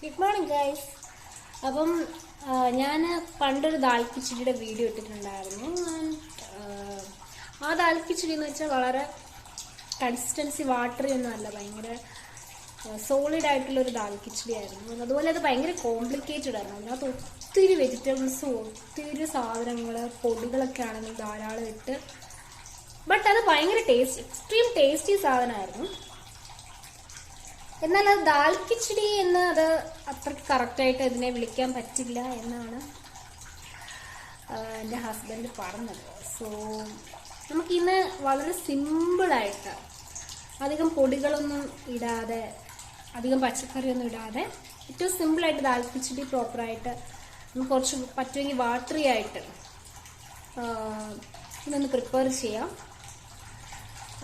Good morning guys. അപ്പം ഞാൻ പണ്ടൊരു ദാൽ കിച്ചടിയുടെ വീഡിയോ ഇട്ടിട്ടുണ്ടായിരുന്നു. ആ ദാൽ കിച്ചടി എന്ന് വെച്ചാൽ വളരെ കൺസിസ്റ്റൻസി വാട്ടറി ഒന്നുമല്ല, ഭയങ്കര സോളിഡ് ആയിട്ടുള്ളൊരു ദാൽ കിച്ചടി ആയിരുന്നു. അതുപോലെ അത് ഭയങ്കര കോംപ്ലിക്കേറ്റഡ് ആയിരുന്നു. അതിനകത്ത് ഒത്തിരി വെജിറ്റബിൾസും ഒത്തിരി സാധനങ്ങൾ പൊടികളൊക്കെ ആണെങ്കിൽ ധാരാളം ഇട്ട്, ബട്ട് അത് ഭയങ്കര എക്സ്ട്രീം ടേസ്റ്റി സാധനമായിരുന്നു. എന്നാൽ അത് ദാൽ കിച്ചടി എന്ന് അത് അത്രയ്ക്ക് കറക്റ്റായിട്ട് ഇതിനെ വിളിക്കാൻ പറ്റില്ല എന്നാണ് എൻ്റെ ഹസ്ബൻഡ് പറഞ്ഞത്. സോ നമുക്കിന്ന് വളരെ സിമ്പിളായിട്ട്, അധികം പൊടികളൊന്നും ഇടാതെ, അധികം പച്ചക്കറിയൊന്നും ഇടാതെ, ഏറ്റവും സിമ്പിളായിട്ട് ദാൽ കിച്ചടി പ്രോപ്പറായിട്ട് നമുക്ക് കുറച്ച് പറ്റുമെങ്കിൽ വാട്ടറി ആയിട്ട് ഇതൊന്ന് പ്രിപ്പയർ ചെയ്യാം.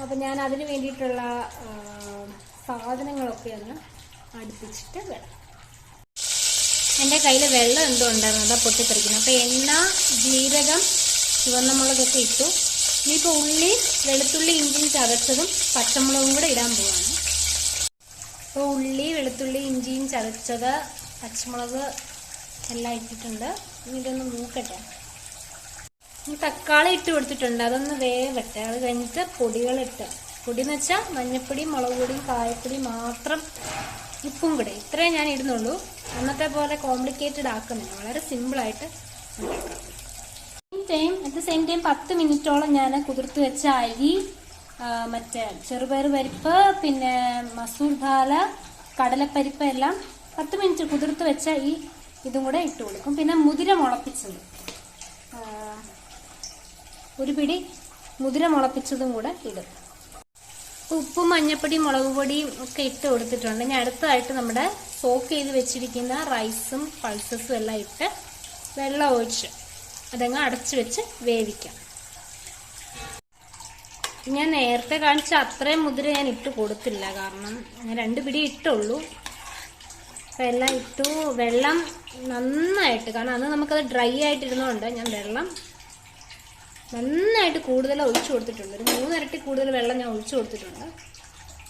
അപ്പം ഞാൻ അതിന് വേണ്ടിയിട്ടുള്ള സാധനങ്ങളൊക്കെ ഒന്ന് അടുപ്പിച്ചിട്ട് വരാം. എൻ്റെ കയ്യിൽ വെള്ളം എന്തോ ഉണ്ടായിരുന്നു, അതാ പൊട്ടിത്തെറിക്കുന്നത്. അപ്പോൾ എണ്ണ, ജീരകം, ചുവന്ന മുളകൊക്കെ ഇട്ടു. ഇനിയിപ്പോൾ ഉള്ളി, വെളുത്തുള്ളി, ഇഞ്ചിയും ചതച്ചതും പച്ചമുളകും കൂടെ ഇടാൻ പോവാണ്. അപ്പോൾ ഉള്ളി, വെളുത്തുള്ളി, ഇഞ്ചിയും ചതച്ചത്, പച്ചമുളക് എല്ലാം ഇട്ടിട്ടുണ്ട്. ഇനി ഇതൊന്ന് മൂക്കട്ടെ. ഇനി തക്കാളി ഇട്ട് കൊടുത്തിട്ടുണ്ട്, അതൊന്ന് വേവട്ടെ. അത് കഴിഞ്ഞിട്ട് പൊടികളിട്ട്, പൊടി എന്ന് വെച്ചാൽ മഞ്ഞപ്പൊടി, മുളക് പൊടിയും കായപ്പൊടി മാത്രം, ഉപ്പും കൂടെ, ഇത്രയും ഞാൻ ഇടുന്നുള്ളൂ. അന്നത്തെ പോലെ കോംപ്ലിക്കേറ്റഡ് ആക്കുന്നില്ല, വളരെ സിമ്പിളായിട്ട് ഉണ്ടാക്കാം. അറ്റ് ദ സെയിം ടൈം 10 മിനിറ്റോളം ഞാൻ കുതിർത്ത് വെച്ച അരി, മറ്റേ ചെറുപയർ പരിപ്പ്, പിന്നെ മസൂർ ദാൽ, കടലപ്പരിപ്പ് എല്ലാം 10 മിനിറ്റ് കുതിർത്ത് വെച്ച ഇതും കൂടെ ഇട്ട് കൊടുക്കും. പിന്നെ മുതിര മുളപ്പിച്ചത്, ഒരു പിടി മുതിര മുളപ്പിച്ചതും കൂടെ ഇടും. ഉപ്പും മഞ്ഞപ്പൊടിയും മുളക് പൊടിയും ഒക്കെ ഇട്ട് കൊടുത്തിട്ടുണ്ട്. ഞാൻ അടുത്തതായിട്ട് നമ്മുടെ സോക്ക് ചെയ്ത് വെച്ചിരിക്കുന്ന റൈസും പൾസസും എല്ലാം ഇട്ട് വെള്ളം ഒഴിച്ച് അതങ്ങ് അടച്ചു വെച്ച് വേവിക്കാം. ഞാൻ നേരത്തെ കാണിച്ച അത്രയും മുതിര ഞാൻ ഇട്ട് കൊടുത്തില്ല, കാരണം ഞാൻ 2 പിടി ഇട്ടുള്ളൂ. അപ്പം എല്ലാം ഇട്ടു. വെള്ളം നന്നായിട്ട്, കാരണം അന്ന് നമുക്കത് ഡ്രൈ ആയിട്ടിരുന്നതുകൊണ്ട് ഞാൻ വെള്ളം നന്നായിട്ട് കൂടുതൽ ഒഴിച്ചു കൊടുത്തിട്ടുണ്ട്. ഒരു 3 ഇരട്ടി കൂടുതൽ വെള്ളം ഞാൻ ഒഴിച്ചു കൊടുത്തിട്ടുണ്ട്.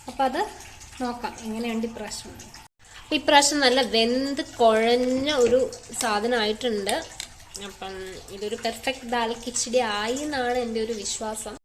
അപ്പം അത് നോക്കാം എങ്ങനെയുണ്ട് ഇപ്രാവശ്യം. ഇപ്രാവശ്യം നല്ല വെന്ത് കുഴഞ്ഞ ഒരു സാധനമായിട്ടുണ്ട്. അപ്പം ഇതൊരു പെർഫെക്റ്റ് ദാൽ കിച്ചടി ആയി എന്നാണ് എൻ്റെ ഒരു വിശ്വാസം.